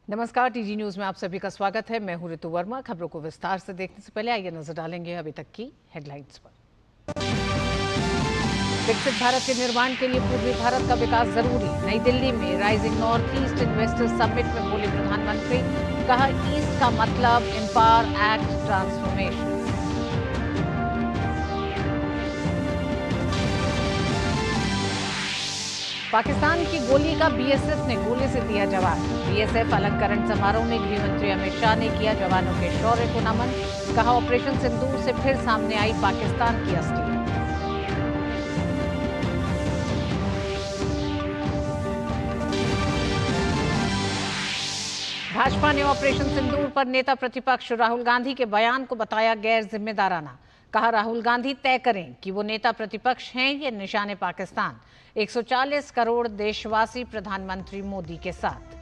नमस्कार, TG news में आप सभी का स्वागत है। मैं हूं ऋतु वर्मा। खबरों को विस्तार से देखने से पहले आइए नजर डालेंगे अभी तक की हेडलाइंस पर। विकसित भारत के निर्माण के लिए पूर्वी भारत का विकास जरूरी। नई दिल्ली में rising north east investors summit में बोले प्रधानमंत्री, कहा ईस्ट का मतलब एम्पावर, एक्ट, ट्रांसफॉर्मेशन। पाकिस्तान की गोली का बीएसएफ ने गोली से दिया जवाब। बीएसएफ अलंकरण समारोह में गृह मंत्री अमित शाह ने किया जवानों के शौर्य को नमन। कहा ऑपरेशन सिंदूर से फिर सामने आई पाकिस्तान की असलियत। भाजपा ने ऑपरेशन सिंदूर पर नेता प्रतिपक्ष राहुल गांधी के बयान को बताया गैर जिम्मेदाराना। कहा राहुल गांधी तय करें कि वो नेता प्रतिपक्ष हैं या निशाने पाकिस्तान। 140 करोड़ देशवासी प्रधानमंत्री मोदी के साथ।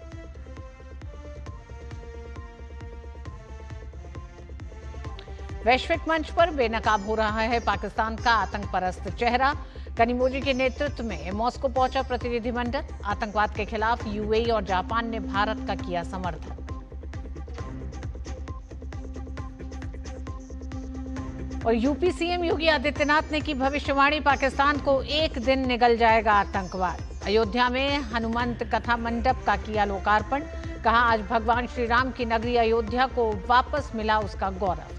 वैश्विक मंच पर बेनकाब हो रहा है पाकिस्तान का आतंक परस्त चेहरा। कनिमोजी के नेतृत्व में मॉस्को पहुंचा प्रतिनिधिमंडल। आतंकवाद के खिलाफ यूएई और जापान ने भारत का किया समर्थन। और यूपी सीएम योगी आदित्यनाथ ने की भविष्यवाणी, पाकिस्तान को एक दिन निगल जाएगा आतंकवाद। अयोध्या में हनुमंत कथा मंडप का किया लोकार्पण। कहा आज भगवान श्री राम की नगरी अयोध्या को वापस मिला उसका गौरव।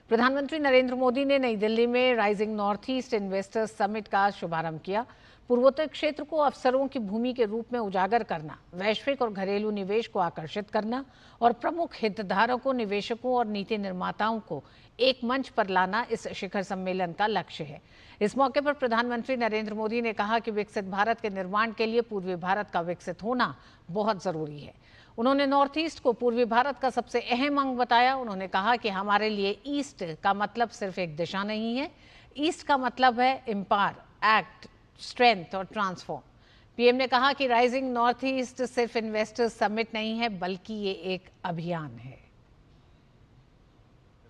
प्रधानमंत्री नरेंद्र मोदी ने नई दिल्ली में rising north east investors summit का शुभारंभ किया। पूर्वोत्तर क्षेत्र को अवसरों की भूमि के रूप में उजागर करना, वैश्विक और घरेलू निवेश को आकर्षित करना और प्रमुख हितधारकों, निवेशकों और नीति निर्माताओं को एक मंच पर लाना इस शिखर सम्मेलन का लक्ष्य है। इस मौके पर प्रधानमंत्री नरेंद्र मोदी ने कहा कि विकसित भारत के निर्माण के लिए पूर्वी भारत का विकसित होना बहुत जरूरी है। उन्होंने नॉर्थ ईस्ट को पूर्वी भारत का सबसे अहम अंग बताया। उन्होंने कहा कि हमारे लिए ईस्ट का मतलब सिर्फ एक दिशा नहीं है, ईस्ट का मतलब है एम्पावर, एक्ट, स्ट्रेंथ और ट्रांसफॉर्म। पीएम ने कहा कि राइजिंग नॉर्थ ईस्ट सिर्फ इन्वेस्टर्स समिट नहीं है, बल्कि ये एक अभियान है।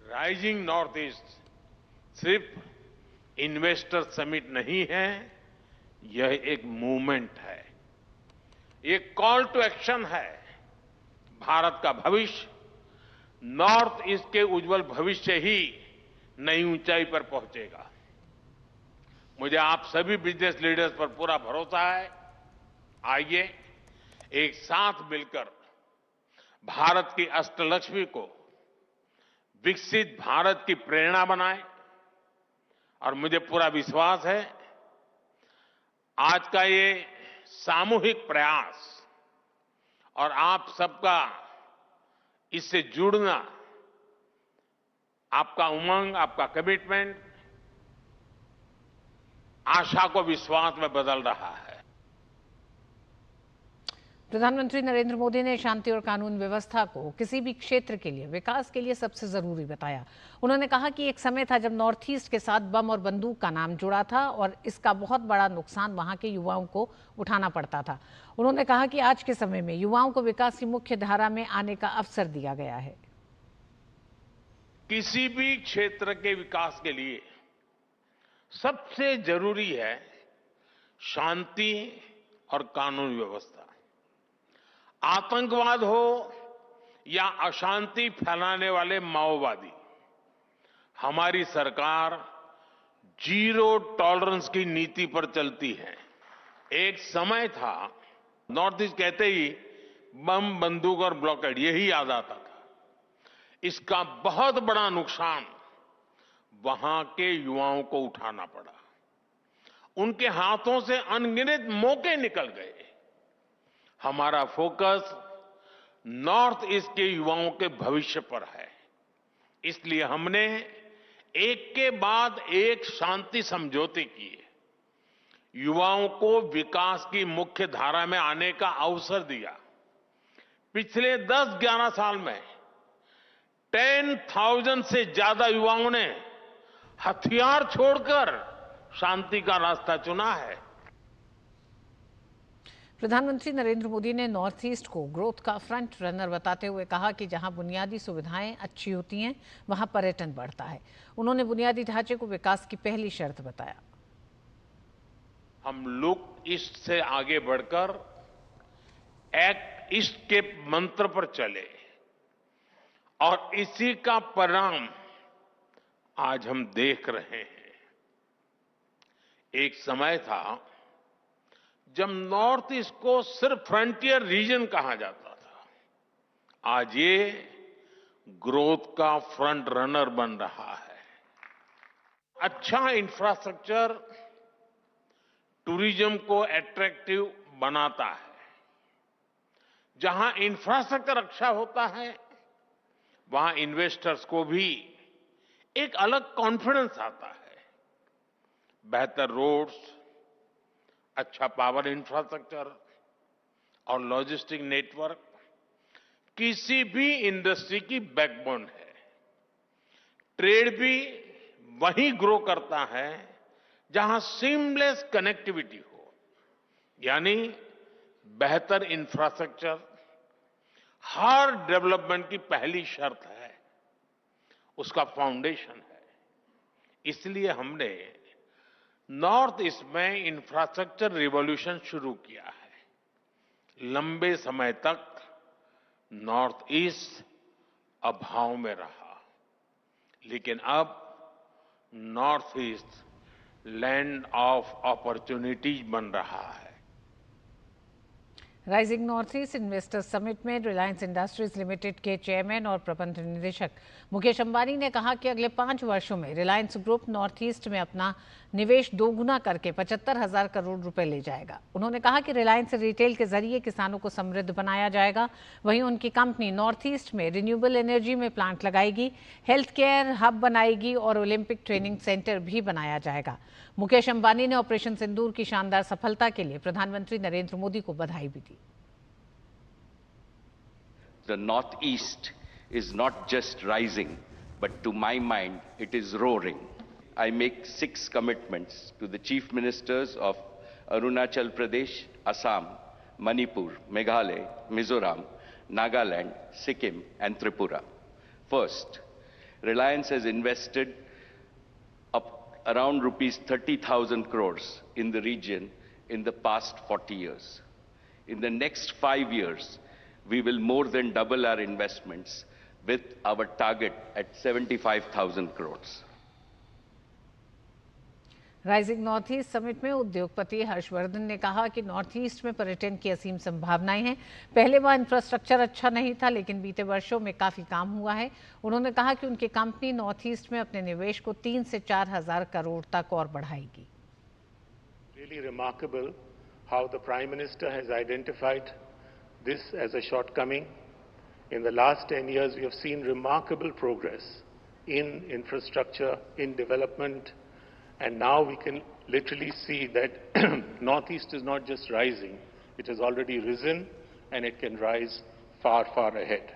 राइजिंग नॉर्थ ईस्ट सिर्फ इन्वेस्टर समिट नहीं है, यह एक मूवमेंट है, एक कॉल टू एक्शन है। भारत का भविष्य, नॉर्थ ईस्ट के उज्जवल भविष्य ही नई ऊंचाई पर पहुंचेगा। मुझे आप सभी बिजनेस लीडर्स पर पूरा भरोसा है। आइए एक साथ मिलकर भारत की अष्टलक्ष्मी को विकसित भारत की प्रेरणा बनाएं। और मुझे पूरा विश्वास है आज का ये सामूहिक प्रयास और आप सबका इससे जुड़ना, आपका उमंग, आपका कमिटमेंट आशा को विश्वास में बदल रहा है। प्रधानमंत्री नरेंद्र मोदी ने शांति और कानून व्यवस्था को किसी भी क्षेत्र के लिए, विकास के लिए सबसे जरूरी बताया। उन्होंने कहा कि एक समय था जब नॉर्थ ईस्ट के साथ बम और बंदूक का नाम जुड़ा था और इसका बहुत बड़ा नुकसान वहां के युवाओं को उठाना पड़ता था। उन्होंने कहा कि आज के समय में युवाओं को विकास की मुख्य धारा में आने का अवसर दिया गया है। किसी भी क्षेत्र के विकास के लिए सबसे जरूरी है शांति और कानून व्यवस्था। आतंकवाद हो या अशांति फैलाने वाले माओवादी, हमारी सरकार जीरो टॉलरेंस की नीति पर चलती है। एक समय था नॉर्थ ईस्ट कहते ही बम, बंदूक और ब्लॉकेड यही याद आता था। इसका बहुत बड़ा नुकसान वहां के युवाओं को उठाना पड़ा। उनके हाथों से अनगिनत मौके निकल गए। हमारा फोकस नॉर्थ ईस्ट के युवाओं के भविष्य पर है। इसलिए हमने एक के बाद एक शांति समझौते किए, युवाओं को विकास की मुख्य धारा में आने का अवसर दिया। पिछले 10-11 साल में 10,000 से ज्यादा युवाओं ने हथियार छोड़कर शांति का रास्ता चुना है। प्रधानमंत्री नरेंद्र मोदी ने नॉर्थ ईस्ट को ग्रोथ का फ्रंट रनर बताते हुए कहा कि जहां बुनियादी सुविधाएं अच्छी होती हैं, वहां पर्यटन बढ़ता है। उन्होंने बुनियादी ढांचे को विकास की पहली शर्त बताया। हम लुक ईस्ट से आगे बढ़कर एक्ट ईस्ट के मंत्र पर चले और इसी का परिणाम आज हम देख रहे हैं। एक समय था जब नॉर्थ ईस्ट को सिर्फ फ्रंटियर रीजन कहा जाता था। आज ये ग्रोथ का फ्रंट रनर बन रहा है। अच्छा इंफ्रास्ट्रक्चर टूरिज्म को अट्रैक्टिव बनाता है। जहां इंफ्रास्ट्रक्चर अच्छा होता है, वहां इन्वेस्टर्स को भी एक अलग कॉन्फिडेंस आता है। बेहतर रोड्स, अच्छा पावर इंफ्रास्ट्रक्चर और लॉजिस्टिक नेटवर्क किसी भी इंडस्ट्री की बैकबोन है। ट्रेड भी वहीं ग्रो करता है जहां सीमलेस कनेक्टिविटी हो, यानी बेहतर इंफ्रास्ट्रक्चर हर डेवलपमेंट की पहली शर्त है, उसका फाउंडेशन है। इसलिए हमने नॉर्थ ईस्ट में इंफ्रास्ट्रक्चर रिवॉल्यूशन शुरू किया है। लंबे समय तक नॉर्थ ईस्ट अभाव में रहा, लेकिन अब north east land of opportunities बन रहा है। Rising north east investors summit में रिलायंस इंडस्ट्रीज लिमिटेड के चेयरमैन और प्रबंध निदेशक मुकेश अंबानी ने कहा कि अगले 5 वर्षों में रिलायंस ग्रुप नॉर्थ ईस्ट में अपना निवेश दोगुना करके 75,000 करोड़ रुपए ले जाएगा। उन्होंने कहा कि रिलायंस रिटेल के जरिए किसानों को समृद्ध बनाया जाएगा। वहीं उनकी कंपनी नॉर्थ ईस्ट में रिन्यूएबल एनर्जी में प्लांट लगाएगी, हेल्थ केयर हब बनाएगी और ओलंपिक ट्रेनिंग सेंटर भी बनाया जाएगा। मुकेश अंबानी ने ऑपरेशन सिंदूर की शानदार सफलता के लिए प्रधानमंत्री नरेंद्र मोदी को बधाई भी दी। The Northeast is not just rising, but to my mind, it is roaring. I make 6 commitments to the Chief Ministers of Arunachal Pradesh, Assam, Manipur, Meghalaya, Mizoram, Nagaland, Sikkim, and Tripura. First, Reliance has invested up around rupees 30,000 crores in the region in the past 40 years. In the next 5 years, we will more than double our investments with our target at 75,000 crores. Rising north east summit में उद्योगपति हर्षवर्धन ने कहा कि north east में पर्यटन की असीम संभावनाएं हैं। पहले वह इंफ्रास्ट्रक्चर अच्छा नहीं था, लेकिन बीते वर्षों में काफी काम हुआ है। उन्होंने कहा कि उनकी कंपनी नॉर्थ ईस्ट में अपने निवेश को 3 से 4,000 करोड़ तक और बढ़ाएगी। Really remarkable how the Prime Minister has identified this as a shortcoming. In the last 10 years, we have seen remarkable progress in infrastructure, in development, and now we can literally see that Northeast is not just rising, it has already risen and it can rise far, far ahead.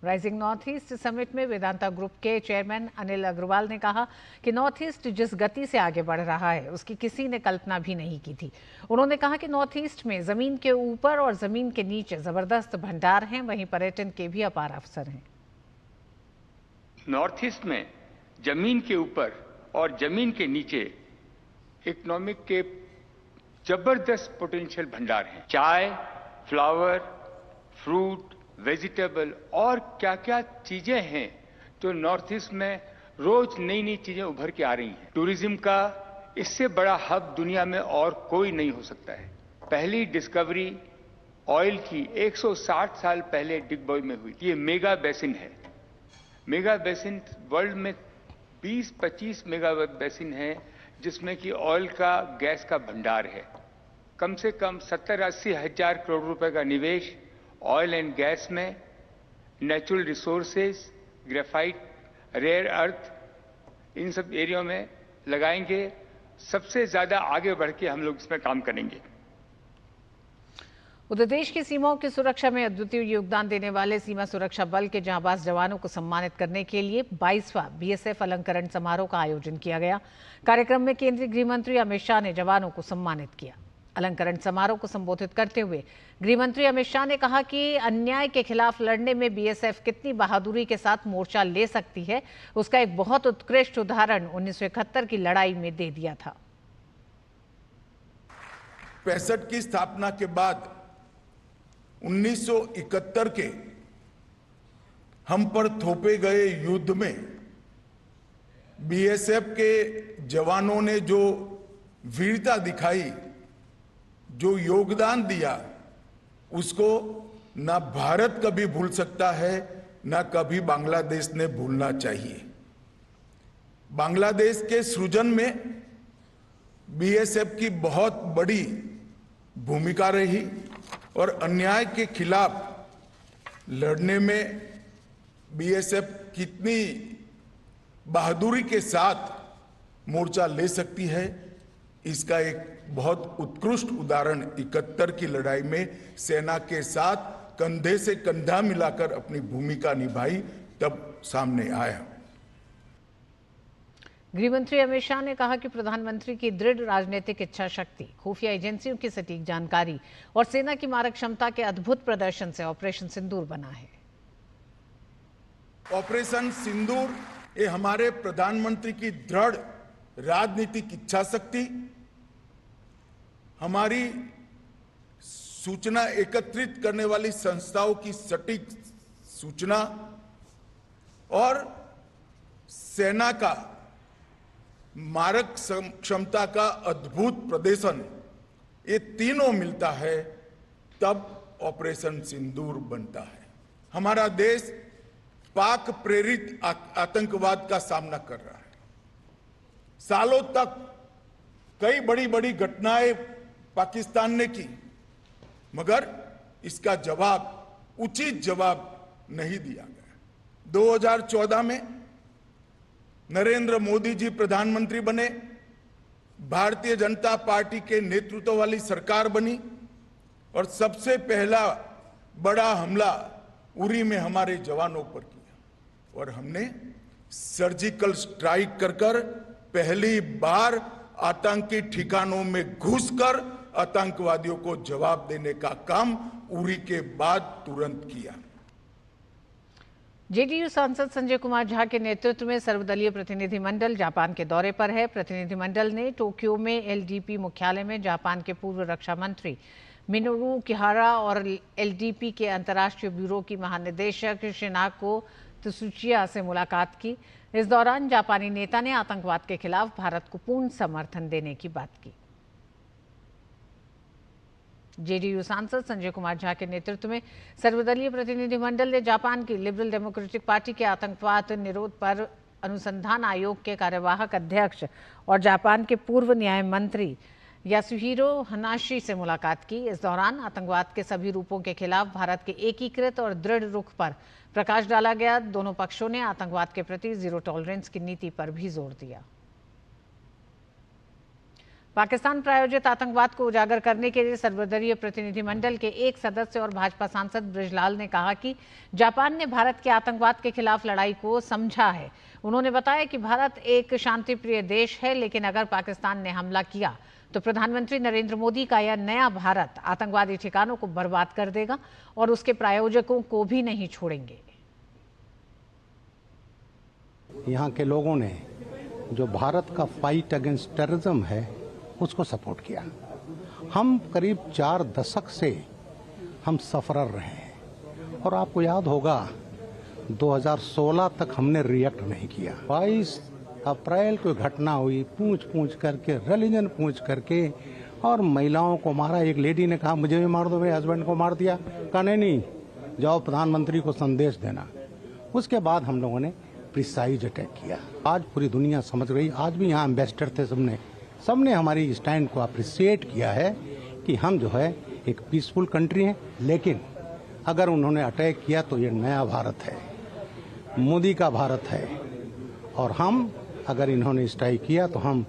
Rising north east summit में Vedanta group के chairman Anil Agarwal ने कहा कि north east जिस गति से आगे बढ़ रहा है, उसकी किसी ने कल्पना भी नहीं की थी। उन्होंने कहा कि नॉर्थ ईस्ट में जमीन के ऊपर और जमीन के नीचे जबरदस्त भंडार हैं, वहीं पर्यटन के भी अपार अवसर हैं। नॉर्थ ईस्ट में जमीन के ऊपर और जमीन के नीचे इकोनॉमिक के जबरदस्त पोटेंशियल भंडार हैं। चाय, फ्लावर, फ्रूट, वेजिटेबल और क्या क्या चीजें हैं जो नॉर्थ ईस्ट में रोज नई नई चीजें उभर के आ रही हैं। टूरिज्म का इससे बड़ा हब दुनिया में और कोई नहीं हो सकता है। पहली डिस्कवरी ऑयल की 160 साल पहले डिगबॉय में हुई। ये मेगा बेसिन है। मेगा बेसिन वर्ल्ड में 20-25 मेगा बेसिन है जिसमें कि ऑयल का, गैस का भंडार है। कम से कम 70-80 हजार करोड़ रुपए का निवेश ऑयल एंड गैस में, natural resources, graphite, rare earth, इन सब एरिया में लगाएंगे। सबसे ज्यादा आगे बढ़ के हम लोग इसमें काम करेंगे। उधर देश की सीमाओं की सुरक्षा में अद्वितीय योगदान देने वाले सीमा सुरक्षा बल के जांबाज जवानों को सम्मानित करने के लिए 22वां बीएसएफ अलंकरण समारोह का आयोजन किया गया। कार्यक्रम में केंद्रीय गृह मंत्री अमित शाह ने जवानों को सम्मानित किया। अलंकरण समारोह को संबोधित करते हुए गृह मंत्री अमित शाह ने कहा कि अन्याय के खिलाफ लड़ने में बीएसएफ कितनी बहादुरी के साथ मोर्चा ले सकती है, उसका एक बहुत उत्कृष्ट उदाहरण 1971 की लड़ाई में दे दिया था। 65 की स्थापना के बाद 1971 के हम पर थोपे गए युद्ध में बीएसएफ के जवानों ने जो वीरता दिखाई, जो योगदान दिया, उसको ना भारत कभी भूल सकता है, ना कभी बांग्लादेश ने भूलना चाहिए। बांग्लादेश के सृजन में बीएसएफ की बहुत बड़ी भूमिका रही और अन्याय के खिलाफ लड़ने में बीएसएफ कितनी बहादुरी के साथ मोर्चा ले सकती है, इसका एक बहुत उत्कृष्ट उदाहरण 71 की लड़ाई में सेना के साथ कंधे से कंधा मिलाकर अपनी भूमिका निभाई तब सामने आया। गृहमंत्री अमित शाह ने कहा कि प्रधानमंत्री की दृढ़ राजनीतिक इच्छा शक्ति, खुफिया एजेंसियों की सटीक जानकारी और सेना की मारक क्षमता के अद्भुत प्रदर्शन से ऑपरेशन सिंदूर बना है। ऑपरेशन सिंदूर ये हमारे प्रधानमंत्री की दृढ़ राजनीतिक इच्छा शक्ति, हमारी सूचना एकत्रित करने वाली संस्थाओं की सटीक सूचना और सेना का मारक क्षमता का अद्भुत प्रदर्शन, ये तीनों मिलता है तब ऑपरेशन सिंदूर बनता है। हमारा देश पाक प्रेरित आतंकवाद का सामना कर रहा है। सालों तक कई बड़ी बड़ी घटनाएं पाकिस्तान ने की, मगर इसका जवाब, उचित जवाब नहीं दिया गया। 2014 में नरेंद्र मोदी जी प्रधानमंत्री बने, भारतीय जनता पार्टी के नेतृत्व वाली सरकार बनी और सबसे पहला बड़ा हमला उरी में हमारे जवानों पर किया और हमने सर्जिकल स्ट्राइक कर पहली बार आतंकी ठिकानों में घुसकर आतंकवादियों को जवाब देने का काम उरी के बाद तुरंत किया। जेडीयू सांसद संजय कुमार झा के नेतृत्व में सर्वदलीय प्रतिनिधिमंडल जापान के दौरे पर है। प्रतिनिधिमंडल ने टोक्यो में एलडीपी मुख्यालय में जापान के पूर्व रक्षा मंत्री मिनोरू किहारा और एलडीपी के अंतर्राष्ट्रीय ब्यूरो की महानिदेशक शिनाको त्सुचिया से मुलाकात की। इस दौरान जापानी नेता ने आतंकवाद के खिलाफ भारत को पूर्ण समर्थन देने की बात की। जेडीयू सांसद संजय कुमार झा के नेतृत्व में सर्वदलीय प्रतिनिधिमंडल ने जापान की लिबरल डेमोक्रेटिक पार्टी के आतंकवाद निरोध पर अनुसंधान आयोग के कार्यवाहक अध्यक्ष और जापान के पूर्व न्याय मंत्री यासुहिरो हनाशी से मुलाकात की। इस दौरान आतंकवाद के सभी रूपों के खिलाफ भारत के एकीकृत और दृढ़ रुख पर प्रकाश डाला गया। दोनों पक्षों ने आतंकवाद के प्रति जीरो टॉलरेंस की नीति पर भी जोर दिया। पाकिस्तान प्रायोजित आतंकवाद को उजागर करने के लिए सर्वदलीय प्रतिनिधिमंडल के एक सदस्य और भाजपा सांसद बृजलाल ने कहा कि जापान ने भारत के आतंकवाद के खिलाफ लड़ाई को समझा है। उन्होंने बताया कि भारत एक शांतिप्रिय देश है, लेकिन अगर पाकिस्तान ने हमला किया तो प्रधानमंत्री नरेंद्र मोदी का यह नया भारत आतंकवादी ठिकानों को बर्बाद कर देगा और उसके प्रायोजकों को भी नहीं छोड़ेंगे। यहाँ के लोगों ने जो भारत का फाइट अगेंस्ट टेररिज्म है उसको सपोर्ट किया। हम करीब 4 दशक से हम सफरर रहे हैं और आपको याद होगा 2016 तक हमने रिएक्ट नहीं किया। 22 अप्रैल को घटना हुई, पूछ करके, रिलीजन पूछ करके और महिलाओं को मारा। एक लेडी ने कहा मुझे भी मार दो, मेरे हस्बैंड को मार दिया। कहा नहीं, जाओ प्रधानमंत्री को संदेश देना। उसके बाद हम लोगों ने प्रिसाइज अटैक किया। आज पूरी दुनिया समझ रही, आज भी यहाँ एम्बेसडर थे, सबने हमारी स्टैंड को अप्रिशिएट किया है कि हम जो है एक पीसफुल कंट्री हैं, लेकिन अगर उन्होंने अटैक किया तो ये नया भारत है, मोदी का भारत है और हम अगर इन्होंने स्ट्राइक किया तो हम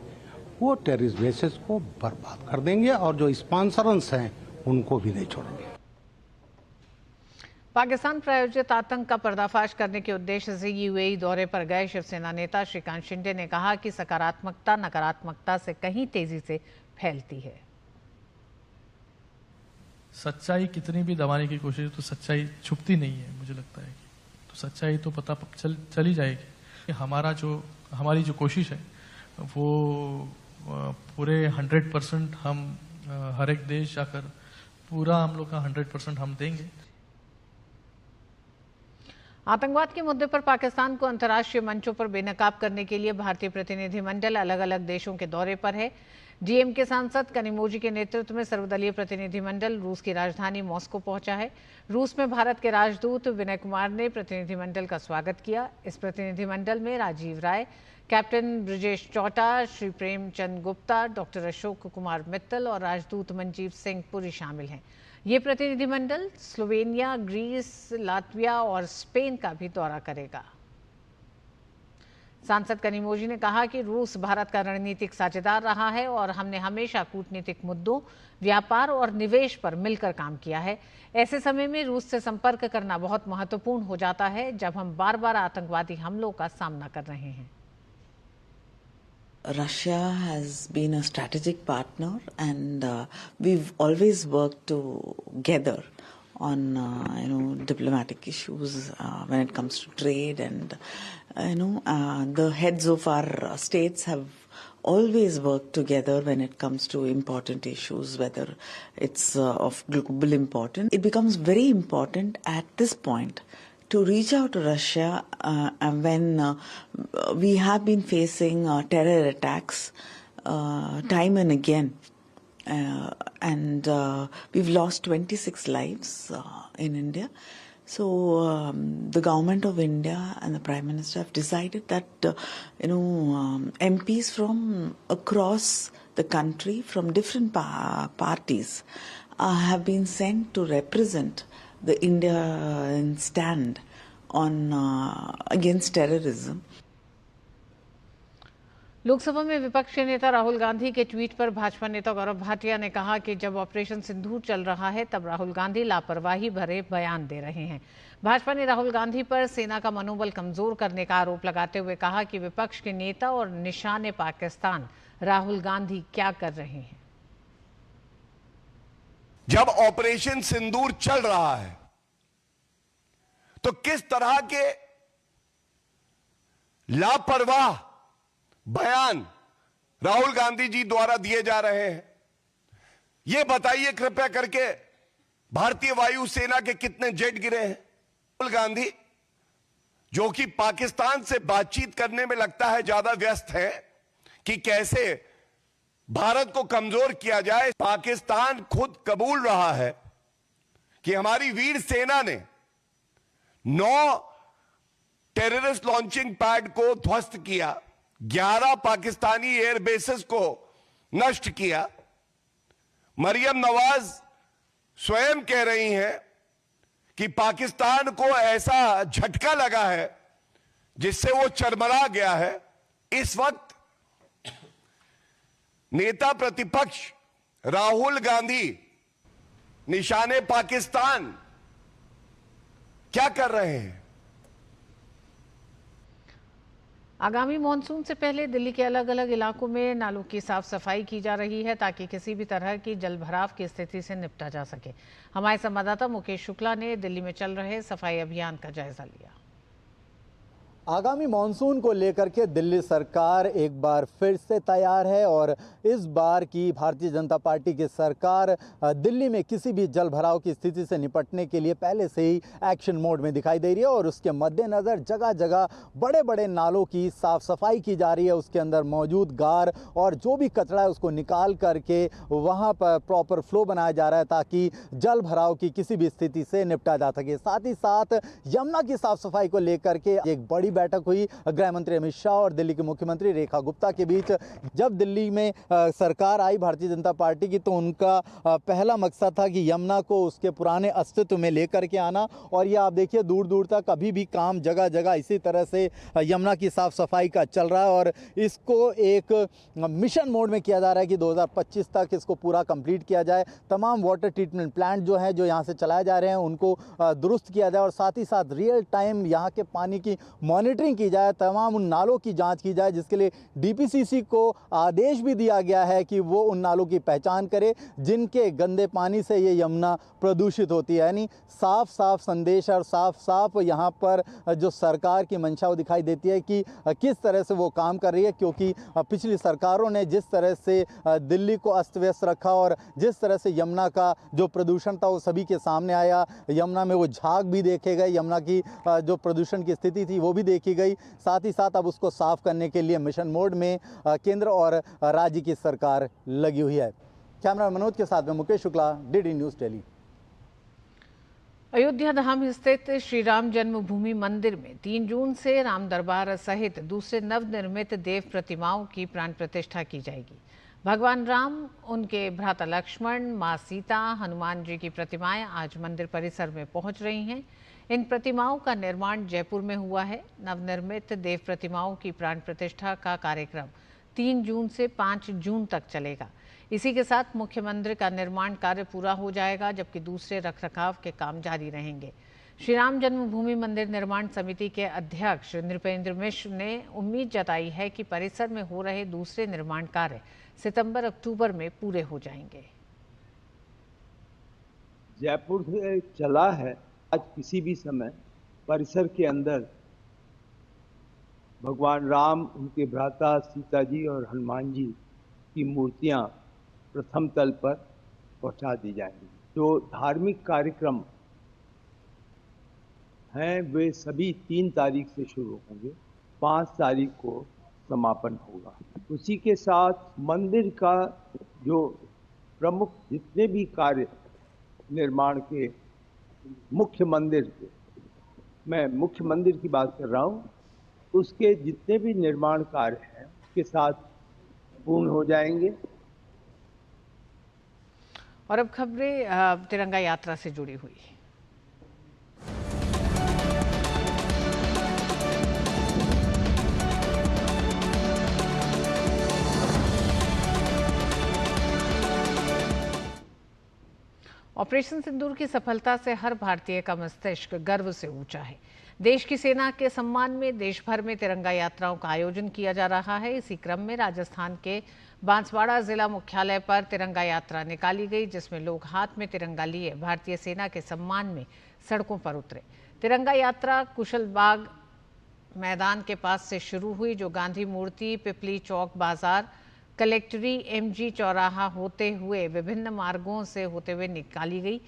वो टेररिस्ट बेसेस को बर्बाद कर देंगे और जो स्पॉन्सर्स हैं उनको भी नहीं छोड़ेंगे। पाकिस्तान प्रायोजित आतंक का पर्दाफाश करने के उद्देश्य से यूएई दौरे पर गए शिवसेना नेता श्रीकांत शिंदे ने कहा कि सकारात्मकता नकारात्मकता से कहीं तेजी से फैलती है। सच्चाई कितनी भी दबाने की कोशिश तो सच्चाई छुपती नहीं है। मुझे लगता है कि तो सच्चाई तो पता चली जाएगी। हमारी जो कोशिश है वो पूरे 100% हम हर एक देश जाकर पूरा हम लोग का 100% हम देंगे। आतंकवाद के मुद्दे पर पाकिस्तान को अंतर्राष्ट्रीय मंचों पर बेनकाब करने के लिए भारतीय प्रतिनिधिमंडल अलग अलग देशों के दौरे पर है। डीएमके सांसद कनिमोझी के नेतृत्व में सर्वदलीय प्रतिनिधिमंडल रूस की राजधानी मॉस्को पहुंचा है। रूस में भारत के राजदूत विनय कुमार ने प्रतिनिधिमंडल का स्वागत किया। इस प्रतिनिधिमंडल में राजीव राय, कैप्टन ब्रजेश चौटा, श्री प्रेमचंद गुप्ता, डॉक्टर अशोक कुमार मित्तल और राजदूत मनजीव सिंह पुरी शामिल हैं। ये प्रतिनिधिमंडल स्लोवेनिया, ग्रीस, लातविया और स्पेन का भी दौरा करेगा। सांसद कनिमोझी ने कहा कि रूस भारत का रणनीतिक साझेदार रहा है और हमने हमेशा कूटनीतिक मुद्दों, व्यापार और निवेश पर मिलकर काम किया है। ऐसे समय में रूस से संपर्क करना बहुत महत्वपूर्ण हो जाता है जब हम बार-बार आतंकवादी हमलों का सामना कर रहे हैं। Russia has been a strategic partner and we've always worked together on diplomatic issues when it comes to trade and the heads of our states have always worked together when it comes to important issues, whether it's of global importance. It becomes very important at this point to reach out to Russia when we have been facing terror attacks time and again. And we've lost 26 lives in India. So the government of India and the Prime Minister have decided that MPs from across the country, from different parties, have been sent to represent the Indian stand on against terrorism. Lok Sabha में विपक्ष के नेता राहुल गांधी के tweet पर भाजपा नेता गौरव भाटिया ने कहा कि जब ऑपरेशन सिंदूर चल रहा है तब राहुल गांधी लापरवाही भरे बयान दे रहे हैं। भाजपा ने राहुल गांधी पर सेना का मनोबल कमजोर करने का आरोप लगाते हुए कहा कि विपक्ष के नेता और निशाने पाकिस्तान राहुल गांधी क्या कर रहे हैं। जब ऑपरेशन सिंदूर चल रहा है तो किस तरह के लापरवाह बयान राहुल गांधी जी द्वारा दिए जा रहे हैं, यह बताइए कृपया करके। भारतीय वायुसेना के कितने जेट गिरे हैं? राहुल गांधी जो कि पाकिस्तान से बातचीत करने में लगता है ज्यादा व्यस्त है कि कैसे भारत को कमजोर किया जाए। पाकिस्तान खुद कबूल रहा है कि हमारी वीर सेना ने 9 टेररिस्ट लॉन्चिंग पैड को ध्वस्त किया, 11 पाकिस्तानी एयरबेसेस को नष्ट किया। मरियम नवाज स्वयं कह रही हैं कि पाकिस्तान को ऐसा झटका लगा है जिससे वो चरमरा गया है। इस वक्त नेता प्रतिपक्ष राहुल गांधी निशाने पाकिस्तान क्या कर रहे हैं? आगामी मॉनसून से पहले दिल्ली के अलग अलग इलाकों में नालों की साफ सफाई की जा रही है ताकि किसी भी तरह की जलभराव की स्थिति से निपटा जा सके। हमारे संवाददाता मुकेश शुक्ला ने दिल्ली में चल रहे सफाई अभियान का जायजा लिया। आगामी मॉनसून को लेकर के दिल्ली सरकार एक बार फिर से तैयार है और इस बार की भारतीय जनता पार्टी की सरकार दिल्ली में किसी भी जल भराव की स्थिति से निपटने के लिए पहले से ही एक्शन मोड में दिखाई दे रही है और उसके मद्देनज़र जगह जगह बड़े बड़े नालों की साफ सफाई की जा रही है। उसके अंदर मौजूद गार और जो भी कचरा है उसको निकाल करके वहाँ पर प्रॉपर फ्लो बनाया जा रहा है ताकि जल भराव की किसी भी स्थिति से निपटा जा सके। साथ ही साथ यमुना की साफ सफाई को लेकर के एक बड़ी बैठक हुई गृह मंत्री अमित शाह और दिल्ली के मुख्यमंत्री रेखा गुप्ता के बीच। जब दिल्ली में सरकार आई भारतीय जनता पार्टी की, तो उनका पहला मकसद था कि यमुना को उसके पुराने अस्तित्व में लेकर के आना। और ये आप देखिए दूर दूर तक अभी भी काम जगह जगह इसी तरह से यमुना की साफ सफाई का चल रहा है और इसको एक मिशन मोड में किया जा रहा है कि 2025 तक इसको पूरा कंप्लीट किया जाए। तमाम वाटर ट्रीटमेंट प्लांट जो हैं, जो यहाँ से चलाए जा रहे हैं, उनको दुरुस्त किया जाए और साथ ही साथ रियल टाइम यहाँ के पानी की मॉनिटरिंग की जाए, तमाम उन नालों की जाँच की जाए, जिसके लिए DPCC को आदेश भी दिया गया है कि वो उन नालों की पहचान करे जिनके गंदे पानी से ये यमुना प्रदूषित होती है। यानी साफ साफ संदेश और साफ साफ यहाँ पर जो सरकार की मंशा वो दिखाई देती है कि किस तरह से वो काम कर रही है, क्योंकि पिछली सरकारों ने जिस तरह से दिल्ली को अस्त व्यस्त रखा और जिस तरह से यमुना का जो प्रदूषण था वो सभी के सामने आया। यमुना में वो झाग भी देखे गए, यमुना की जो प्रदूषण की स्थिति थी वो भी देखी गई। साथ ही साथ अब उसको साफ करने के लिए मिशन मोड में केंद्र और राज्य की सरकार लगी हुई है। कैमरा मनोज के साथ में मुकेश शुक्ला, DD न्यूज़ दिल्ली। अयोध्या धाम स्थित श्री राम जन्मभूमि मंदिर में 3 जून से राम दरबार सहित दूसरे नवनिर्मित देव प्रतिमाओं की प्राण प्रतिष्ठा की जाएगी। भगवान राम, उनके भ्राता लक्ष्मण, मां सीता, हनुमान जी की प्रतिमाएं आज मंदिर परिसर में पहुंच रही हैं। इन प्रतिमाओं का निर्माण जयपुर में हुआ है। नवनिर्मित देव प्रतिमाओं की प्राण प्रतिष्ठा का कार्यक्रम 3 जून से 5 जून तक चलेगा। इसी के साथ मुख्य मंदिर का निर्माण कार्य पूरा हो जाएगा, जबकि दूसरे रखरखाव के काम जारी रहेंगे। श्री राम जन्मभूमि मंदिर निर्माण समिति के अध्यक्ष नृपेंद्र मिश्र ने उम्मीद जताई है कि परिसर में हो रहे दूसरे निर्माण कार्य सितंबर-अक्टूबर में पूरे हो जाएंगे। जयपुर से चला है, आज किसी भी समय परिसर के अंदर भगवान राम, उनके भ्राता सीता जी और हनुमान जी की मूर्तियां प्रथम तल पर पहुंचा दी जाएंगी। जो धार्मिक कार्यक्रम हैं वे सभी 3 तारीख से शुरू होंगे, 5 तारीख को समापन होगा। उसी के साथ मंदिर का जो प्रमुख जितने भी कार्य निर्माण के मुख्य मंदिर के, मैं मुख्य मंदिर की बात कर रहा हूँ, उसके जितने भी निर्माण कार्य हैं उसके साथ पूर्ण हो जाएंगे। और अब खबरें तिरंगा यात्रा से जुड़ी हुई। ऑपरेशन सिंदूर की सफलता से हर भारतीय का मस्तिष्क गर्व से ऊंचा है। देश की सेना के सम्मान में देश भर में तिरंगा यात्राओं का आयोजन किया जा रहा है। इसी क्रम में राजस्थान के बांसवाड़ा जिला मुख्यालय पर तिरंगा यात्रा निकाली गई, जिसमें लोग हाथ में तिरंगा लिए भारतीय सेना के सम्मान में सड़कों पर उतरे। तिरंगा यात्रा कुशलबाग मैदान के पास से शुरू हुई, जो गांधी मूर्ति, पिपली चौक बाजार, कलेक्ट्री, MG चौराहा होते हुए विभिन्न मार्गों से होते हुए निकाली गई।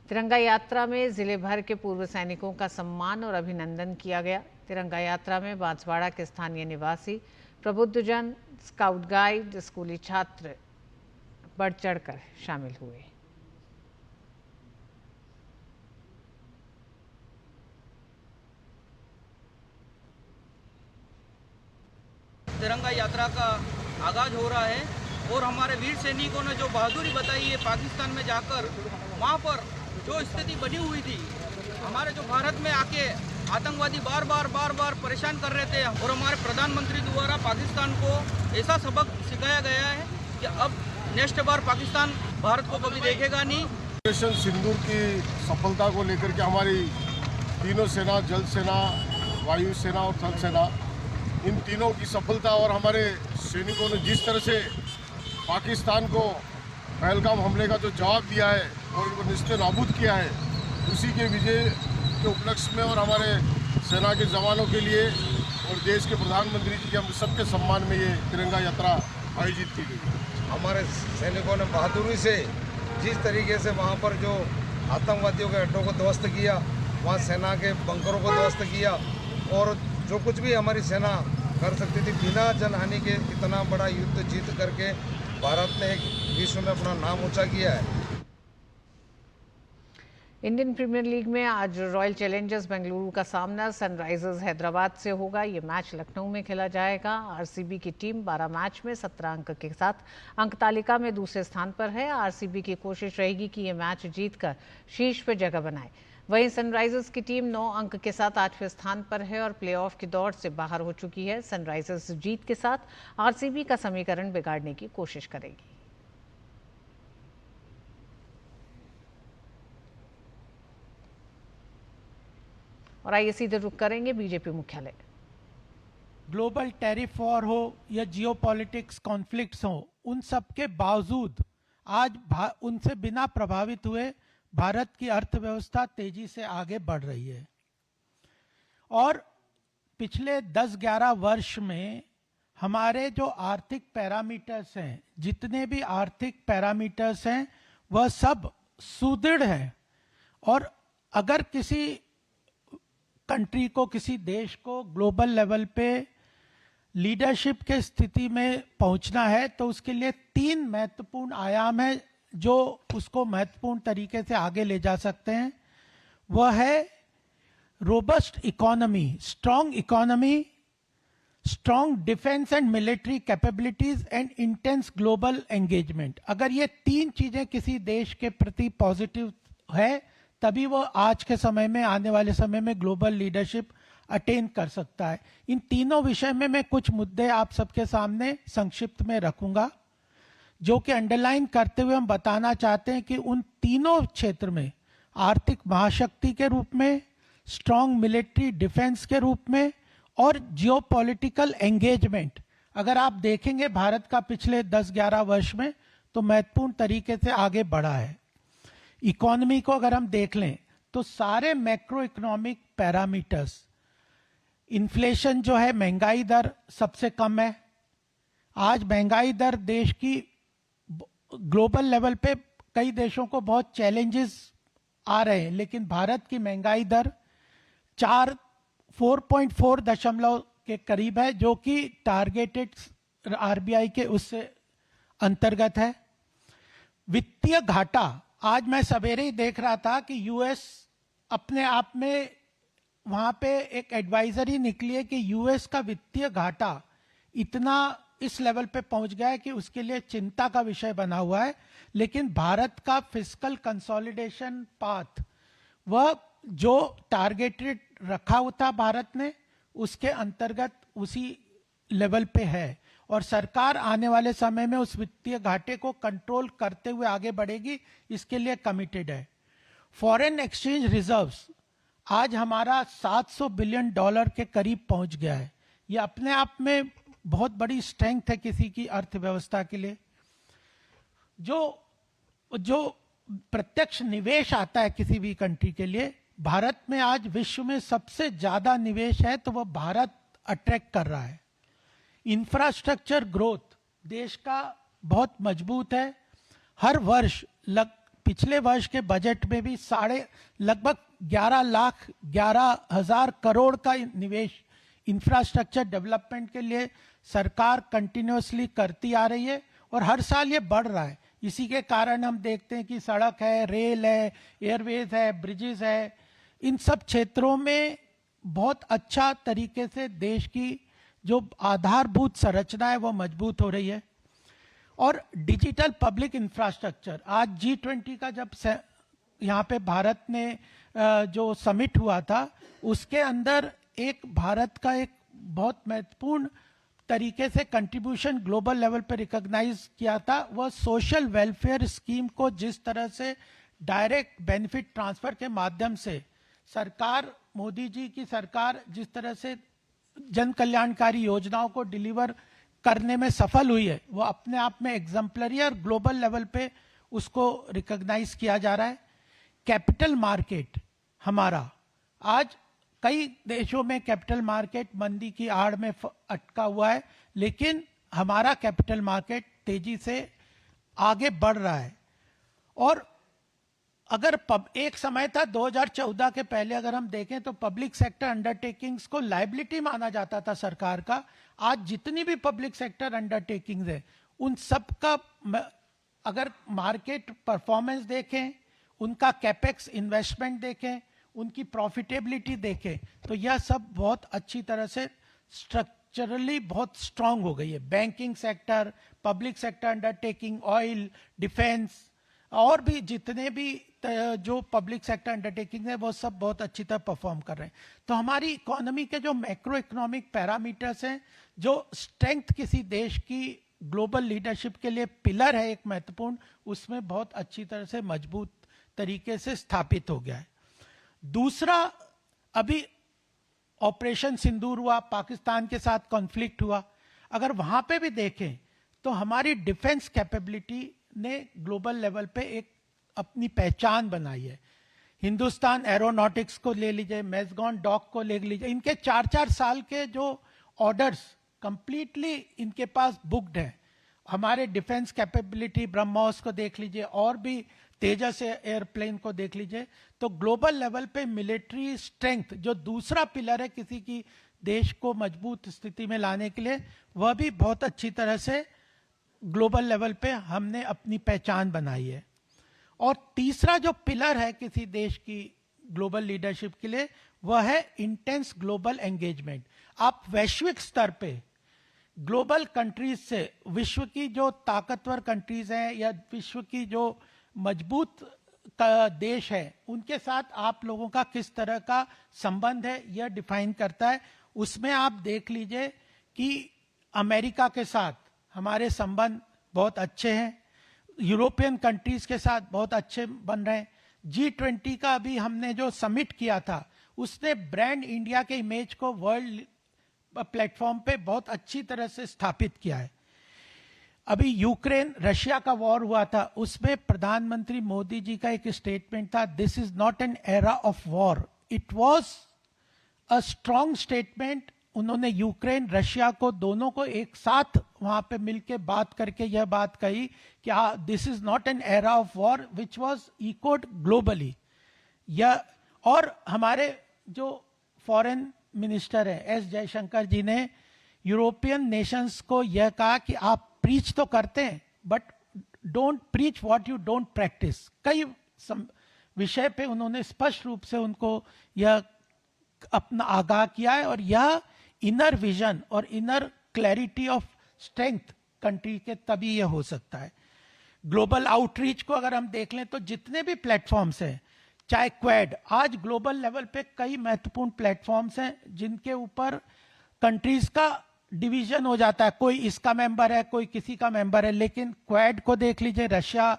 तिरंगा यात्रा में जिले भर के पूर्व सैनिकों का सम्मान और अभिनंदन किया गया। तिरंगा यात्रा में बांसवाड़ा के स्थानीय निवासी, प्रबुद्धजन, स्काउट गाइड, स्कूली छात्र बढ़ चढ़कर शामिल हुए। तिरंगा यात्रा का आगाज हो रहा है और हमारे वीर सैनिकों ने जो बहादुरी बताई है पाकिस्तान में जाकर, वहाँ पर जो स्थिति बनी हुई थी, हमारे जो भारत में आके आतंकवादी बार बार परेशान कर रहे थे और हमारे प्रधानमंत्री द्वारा पाकिस्तान को ऐसा सबक सिखाया गया है कि अब नेक्स्ट बार पाकिस्तान भारत को कभी देखेगा नहीं। ऑपरेशन सिंदूर की सफलता को लेकर के हमारी तीनों सेना, जल सेना, वायु सेना और थल सेना, इन तीनों की सफलता और हमारे सैनिकों ने जिस तरह से पाकिस्तान को पहलगाम हमले का जो जवाब दिया है और उनको निस्ते नाबूद किया है, उसी के विजय के उपलक्ष्य में और हमारे सेना के जवानों के लिए और देश के प्रधानमंत्री जी के हम सबके सम्मान में ये तिरंगा यात्रा आयोजित की गई। हमारे सैनिकों ने बहादुरी से जिस तरीके से वहाँ पर जो आतंकवादियों के अड्डों को ध्वस्त किया, वहाँ सेना के बंकरों को ध्वस्त किया और जो कुछ भी हमारी सेना कर सकती थी बिना जनहानि के, इतना बड़ा युद्ध जीत करके भारत ने एक विश्व में अपना नाम ऊंचा किया है। इंडियन प्रीमियर लीग में आज रॉयल चैलेंजर्स बेंगलुरु का सामना सनराइजर्स हैदराबाद से होगा। ये मैच लखनऊ में खेला जाएगा। आरसीबी की टीम 12 मैच में 17 अंक के साथ अंक तालिका में दूसरे स्थान पर है। आरसीबी की कोशिश रहेगी कि ये मैच जीतकर शीर्ष पर जगह बनाए। वहीं सनराइजर्स की टीम 9 अंक के साथ 8वें स्थान पर है और प्लेऑफ की दौड़ से बाहर हो चुकी है। सनराइजर्स जीत के साथ आरसीबी का समीकरण बिगाड़ने की कोशिश करेगी। और आइए सीधे रुख करेंगे बीजेपी मुख्यालय। ग्लोबल टैरिफ वॉर हो या जियोपॉलिटिक्स कॉन्फ्लिक्ट्स हो, उन सब के बावजूद आज उनसे बिना प्रभावित हुए भारत की अर्थव्यवस्था तेजी से आगे बढ़ रही है। और पिछले 10-11 वर्ष में हमारे जो आर्थिक पैरामीटर्स हैं, जितने भी आर्थिक पैरामीटर्स हैं, वह सब सुदृढ़ हैं। और अगर किसी कंट्री को, किसी देश को ग्लोबल लेवल पे लीडरशिप के स्थिति में पहुंचना है तो उसके लिए 3 महत्वपूर्ण आयाम है जो उसको महत्वपूर्ण तरीके से आगे ले जा सकते हैं। वह है robust economy, strong defence and military capabilities and intense global engagement. अगर ये 3 चीजें किसी देश के प्रति पॉजिटिव है तभी वो आज के समय में, आने वाले समय में ग्लोबल लीडरशिप अटेन कर सकता है। इन तीनों विषय में मैं कुछ मुद्दे आप सबके सामने संक्षिप्त में रखूंगा, जो कि अंडरलाइन करते हुए हम बताना चाहते हैं कि उन तीनों क्षेत्र में, आर्थिक महाशक्ति के रूप में, स्ट्रॉन्ग मिलिट्री डिफेंस के रूप में और जियोपॉलिटिकल एंगेजमेंट, अगर आप देखेंगे भारत का पिछले 10-11 वर्ष में तो महत्वपूर्ण तरीके से आगे बढ़ा है। इकोनॉमी को अगर हम देख लें तो सारे मैक्रो इकोनॉमिक पैरामीटर्स, इन्फ्लेशन जो है, महंगाई दर सबसे कम है। आज महंगाई दर देश की ग्लोबल लेवल पे कई देशों को बहुत चैलेंजेस आ रहे हैं, लेकिन भारत की महंगाई दर 4.4 दशमलव के करीब है, जो कि टारगेटेड आरबीआई के उससे अंतर्गत है। वित्तीय घाटा, आज मैं सवेरे ही देख रहा था कि यूएस अपने आप में, वहां पे एक एडवाइजरी निकली है कि यूएस का वित्तीय घाटा इतना इस लेवल पे पहुंच गया है कि उसके लिए चिंता का विषय बना हुआ है। लेकिन भारत का फिस्कल कंसोलिडेशन पाथ, वह जो टारगेटेड रखा हुआ था भारत ने, उसके अंतर्गत उसी लेवल पे है और सरकार आने वाले समय में उस वित्तीय घाटे को कंट्रोल करते हुए आगे बढ़ेगी, इसके लिए कमिटेड है। फॉरेन एक्सचेंज रिजर्व्स आज हमारा $700 बिलियन के करीब पहुंच गया है। यह अपने आप में बहुत बड़ी स्ट्रेंथ है किसी की अर्थव्यवस्था के लिए। जो प्रत्यक्ष निवेश आता है किसी भी कंट्री के लिए, भारत में आज विश्व में सबसे ज्यादा निवेश है तो वह भारत अट्रैक्ट कर रहा है। इंफ्रास्ट्रक्चर ग्रोथ देश का बहुत मजबूत है। हर वर्ष पिछले वर्ष के बजट में भी लगभग 11,11,000 करोड़ का निवेश इंफ्रास्ट्रक्चर डेवलपमेंट के लिए सरकार कंटिन्यूअसली करती आ रही है और हर साल ये बढ़ रहा है। इसी के कारण हम देखते हैं कि सड़क है, रेल है, एयरवेज है, ब्रिजेस है, इन सब क्षेत्रों में बहुत अच्छा तरीके से देश की जो आधारभूत संरचना है वो मजबूत हो रही है। और डिजिटल पब्लिक इंफ्रास्ट्रक्चर, आज G20 का जब यहाँ पे भारत ने जो समिट हुआ था, उसके अंदर एक भारत का एक बहुत महत्वपूर्ण तरीके से कंट्रीब्यूशन ग्लोबल लेवल पे रिकॉग्नाइज किया था। वह सोशल वेलफेयर स्कीम को जिस तरह से डायरेक्ट बेनिफिट ट्रांसफर के माध्यम से सरकार, मोदी जी की सरकार जिस तरह से जन कल्याणकारी योजनाओं को डिलीवर करने में सफल हुई है, वो अपने आप में एग्जाम्पलरी और ग्लोबल लेवल पे उसको रिकॉग्नाइज किया जा रहा है। कैपिटल मार्केट हमारा, आज कई देशों में कैपिटल मार्केट मंदी की आड़ में अटका हुआ है, लेकिन हमारा कैपिटल मार्केट तेजी से आगे बढ़ रहा है। और अगर एक समय था 2014 के पहले अगर हम देखें तो पब्लिक सेक्टर अंडरटेकिंग्स को लायबिलिटी माना जाता था सरकार का। आज जितनी भी पब्लिक सेक्टर अंडरटेकिंग्स है, उन सब का अगर मार्केट परफॉर्मेंस देखें, उनका कैपेक्स इन्वेस्टमेंट देखें, उनकी प्रॉफिटेबिलिटी देखें, तो यह सब बहुत अच्छी तरह से स्ट्रक्चरली बहुत स्ट्रांग हो गई है। Banking sector, public sector undertaking, oil, defence और भी जितने भी जो पब्लिक सेक्टर अंडरटेकिंग है वो सब बहुत अच्छी तरह परफॉर्म कर रहे हैं। तो हमारी इकोनॉमी के जो मैक्रो इकोनॉमिक पैरामीटर्स हैं, जो स्ट्रेंथ किसी देश की ग्लोबल लीडरशिप के लिए पिलर है एक महत्वपूर्ण, उसमें बहुत अच्छी तरह से मजबूत तरीके से स्थापित हो गया है। दूसरा, अभी ऑपरेशन सिंदूर हुआ, पाकिस्तान के साथ कॉन्फ्लिक्ट हुआ, अगर वहां पे भी देखें तो हमारी डिफेंस कैपेबिलिटी ने ग्लोबल लेवल पे एक अपनी पहचान बनाई है। हिंदुस्तान एरोनॉटिक्स को ले लीजिए, मैजगॉन डॉक को ले लीजिए, इनके 4-4 साल के जो ऑर्डर्स कंप्लीटली इनके पास बुक्ड है। हमारे डिफेंस कैपेबिलिटी, ब्रह्मोस को देख लीजिए और भी तेजस एयरप्लेन को देख लीजिए, तो ग्लोबल लेवल पे मिलिट्री स्ट्रेंथ जो दूसरा पिलर है किसी की देश को मजबूत स्थिति में लाने के लिए, वह भी बहुत अच्छी तरह से ग्लोबल लेवल पे हमने अपनी पहचान बनाई है। और तीसरा जो पिलर है किसी देश की ग्लोबल लीडरशिप के लिए, वह है इंटेंस ग्लोबल एंगेजमेंट। आप वैश्विक स्तर पे ग्लोबल कंट्रीज से, विश्व की जो ताकतवर कंट्रीज हैं या विश्व की जो मजबूत देश है, उनके साथ आप लोगों का किस तरह का संबंध है, यह डिफाइन करता है। उसमें आप देख लीजिए कि अमेरिका के साथ हमारे संबंध बहुत अच्छे हैं, यूरोपियन कंट्रीज के साथ बहुत अच्छे बन रहे हैं। G20 का अभी हमने जो समिट किया था, उसने ब्रांड इंडिया के इमेज को वर्ल्ड प्लेटफॉर्म पे बहुत अच्छी तरह से स्थापित किया है। अभी यूक्रेन रशिया का वॉर हुआ था, उसमें प्रधानमंत्री मोदी जी का एक स्टेटमेंट था, this is not an era of war, it was a strong statement. उन्होंने यूक्रेन रशिया को दोनों को एक साथ वहां पे मिलके बात करके यह बात कही कि this is not an era of war which was echoed globally. यह और हमारे जो फॉरेन मिनिस्टर है एस जयशंकर जी ने यूरोपियन नेशंस को यह कहा कि आप प्रीच तो करते हैं but don't preach what you don't practice. कई विषय पे उन्होंने स्पष्ट रूप से उनको यह अपना आगाह किया है, और यह इनर विजन और inner clarity of strength country के तभी यह हो सकता है। ग्लोबल आउटरीच को अगर हम देख लें तो जितने भी प्लेटफॉर्म्स हैं, चाहे क्वेड, आज ग्लोबल लेवल पे कई महत्वपूर्ण प्लेटफॉर्म्स हैं जिनके ऊपर कंट्रीज का डिवीजन हो जाता है, कोई इसका मेंबर है, कोई किसी का मेंबर है, लेकिन क्वेड को देख लीजिए, Russia,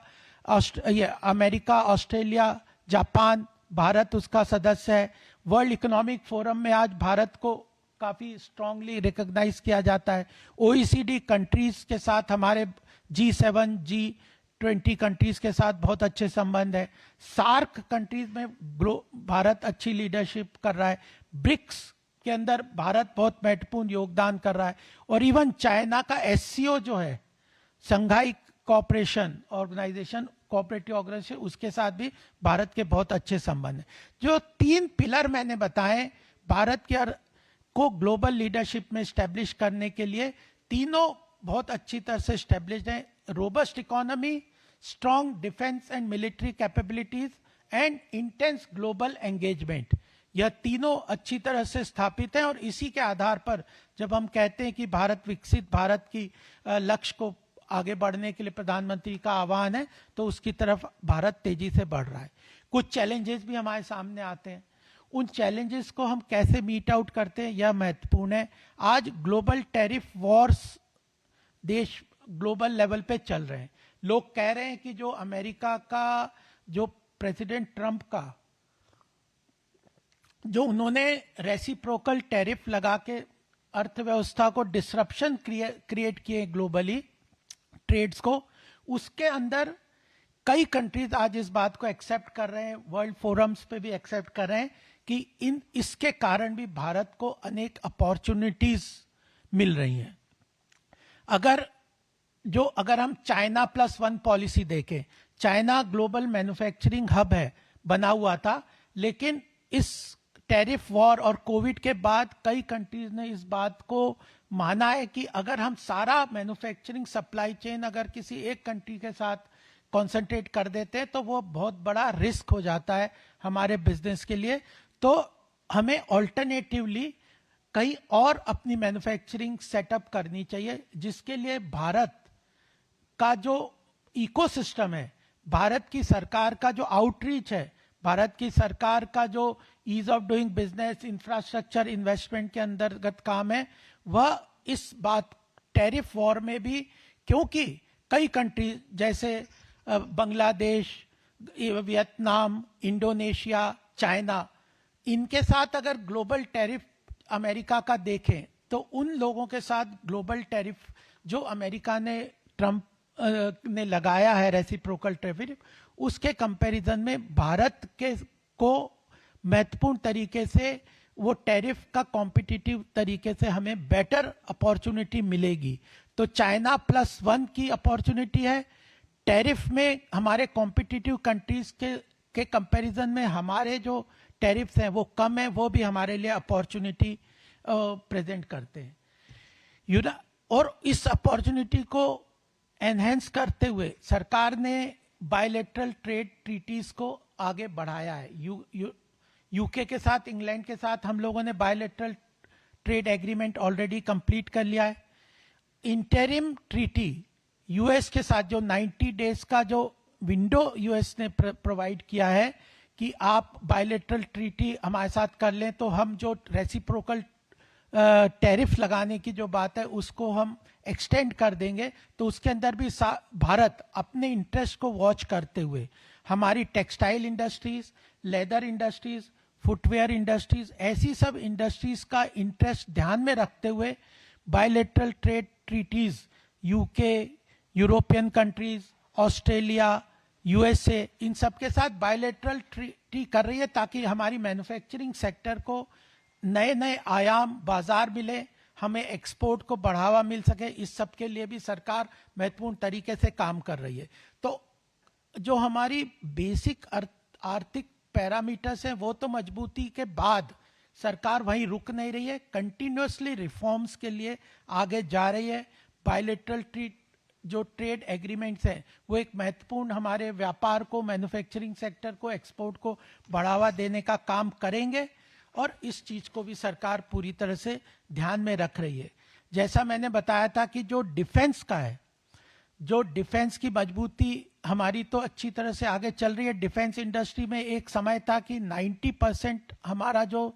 America, Australia, Japan, Bharat उसका सदस्य है। वर्ल्ड इकोनॉमिक फोरम में आज भारत को काफी स्ट्रांगली रिकॉग्नाइज किया जाता है। OECD कंट्रीज के साथ हमारे G7, G20 कंट्रीज के साथ बहुत अच्छे संबंध है। सार्क कंट्रीज में भारत अच्छी लीडरशिप कर रहा है। ब्रिक्स के अंदर भारत बहुत महत्वपूर्ण योगदान कर रहा है। और इवन चाइना का SCO जो है, संघाई कोऑपरेशन ऑर्गेनाइजेशन, कोऑपरेटिव ऑर्गेनाइजेशन, उसके साथ भी भारत के बहुत अच्छे संबंध हैं। जो 3 पिलर मैंने बताए भारत के को ग्लोबल लीडरशिप में स्टैब्लिश करने के लिए, तीनों बहुत अच्छी तरह से स्टैब्लिश्ड हैं। Robust economy, strong defence and military capabilities and intense global engagement, यह तीनों अच्छी तरह से स्थापित हैं। और इसी के आधार पर जब हम कहते हैं कि भारत विकसित भारत की लक्ष्य को आगे बढ़ने के लिए प्रधानमंत्री का आह्वान है, तो उसकी तरफ भारत तेजी से बढ़ रहा है। कुछ चैलेंजेस भी हमारे सामने आते हैं, उन चैलेंजेस को हम कैसे मीट आउट करते हैं यह महत्वपूर्ण है। आज ग्लोबल टैरिफ वॉर्स देश ग्लोबल लेवल पे चल रहे हैं। लोग कह रहे हैं कि जो अमेरिका का जो प्रेसिडेंट ट्रंप का जो उन्होंने रेसिप्रोकल टैरिफ लगा के अर्थव्यवस्था को डिसरप्शन क्रिएट किए ग्लोबली ट्रेड्स को, उसके अंदर कई कंट्रीज आज इस बात को एक्सेप्ट कर रहे हैं, वर्ल्ड फोरम्स पे भी एक्सेप्ट कर रहे हैं कि इसके कारण भी भारत को अनेक अपॉर्चुनिटीज मिल रही हैं। अगर हम चाइना +1 पॉलिसी देखें, चाइना ग्लोबल मैन्युफैक्चरिंग हब है, बना हुआ था, लेकिन इस टैरिफ वॉर और कोविड के बाद कई कंट्रीज ने इस बात को माना है कि अगर हम सारा मैन्युफैक्चरिंग सप्लाई चेन अगर किसी एक कंट्री के साथ कॉन्सेंट्रेट कर देते हैं तो वो बहुत बड़ा रिस्क हो जाता है हमारे बिजनेस के लिए। तो हमें ऑल्टरनेटिवली कहीं और अपनी मैन्युफैक्चरिंग सेटअप करनी चाहिए, जिसके लिए भारत का जो इकोसिस्टम है, भारत की सरकार का जो आउटरीच है, भारत की सरकार का जो ease of doing business, infrastructure investment के अंतर्गत काम है, वह इस बात टैरिफ वॉर में भी, क्योंकि कई कंट्री जैसे बांग्लादेश, वियतनाम, इंडोनेशिया, चाइना, इनके साथ अगर ग्लोबल टैरिफ अमेरिका का देखें तो उन लोगों के साथ ग्लोबल टैरिफ जो अमेरिका ने, ट्रंप ने लगाया है रेसिप्रोकल टैरिफ, उसके कंपैरिजन में भारत के को महत्वपूर्ण तरीके से वो टैरिफ का कॉम्पिटिटिव तरीके से हमें बेटर अपॉर्चुनिटी मिलेगी। तो चाइना +1 की अपॉर्चुनिटी है टैरिफ में, हमारे कॉम्पिटिटिव कंट्रीज के कंपैरिजन में हमारे जो टैरिफ्स हैं वो कम है, वो भी हमारे लिए अपॉर्चुनिटी प्रेजेंट करते हैं। और इस अपॉर्चुनिटी को एनहेंस करते हुए सरकार ने बायलैटरल ट्रेड ट्रीटीज को आगे बढ़ाया है। यूके के साथ, इंग्लैंड के साथ हम लोगों ने bilateral trade agreement already complete कर लिया है। इंटरिम ट्रीटी यूएस के साथ जो 90 डेज का जो विंडो यूएस ने प्रोवाइड किया है कि आप बायलैटरल ट्रीटी हमारे साथ कर लें तो हम जो रेसिप्रोकल टैरिफ लगाने की जो बात है उसको हम एक्सटेंड कर देंगे। तो उसके अंदर भी भारत अपने इंटरेस्ट को वॉच करते हुए हमारी textile industries, leather industries, footwear industries, ऐसी सब इंडस्ट्रीज का इंटरेस्ट ध्यान में रखते हुए bilateral trade treaties UK, European countries, Australia, USA, इन सब के साथ बायलैटरल ट्रीटी कर रही है ताकि हमारी मैन्युफैक्चरिंग सेक्टर को नए नए आयाम, बाजार मिले, हमें एक्सपोर्ट को बढ़ावा मिल सके। इस सब के लिए भी सरकार महत्वपूर्ण तरीके से काम कर रही है। तो जो हमारी बेसिक आर्थिक पैरामीटर्स हैं वो तो मजबूती के बाद सरकार वहीं रुक नहीं रही है, कंटिन्यूअसली रिफॉर्म्स के लिए आगे जा रही है। बायलैटरल जो ट्रेड एग्रीमेंट्स हैं वो एक महत्वपूर्ण हमारे व्यापार को, मैन्युफैक्चरिंग सेक्टर को, एक्सपोर्ट को बढ़ावा देने का काम करेंगे और इस चीज को भी सरकार पूरी तरह से ध्यान में रख रही है। जैसा मैंने बताया था कि जो डिफेंस का है, जो डिफेंस की मजबूती हमारी तो अच्छी तरह से आगे चल रही है। डिफेंस इंडस्ट्री में एक समय था कि 90% हमारा जो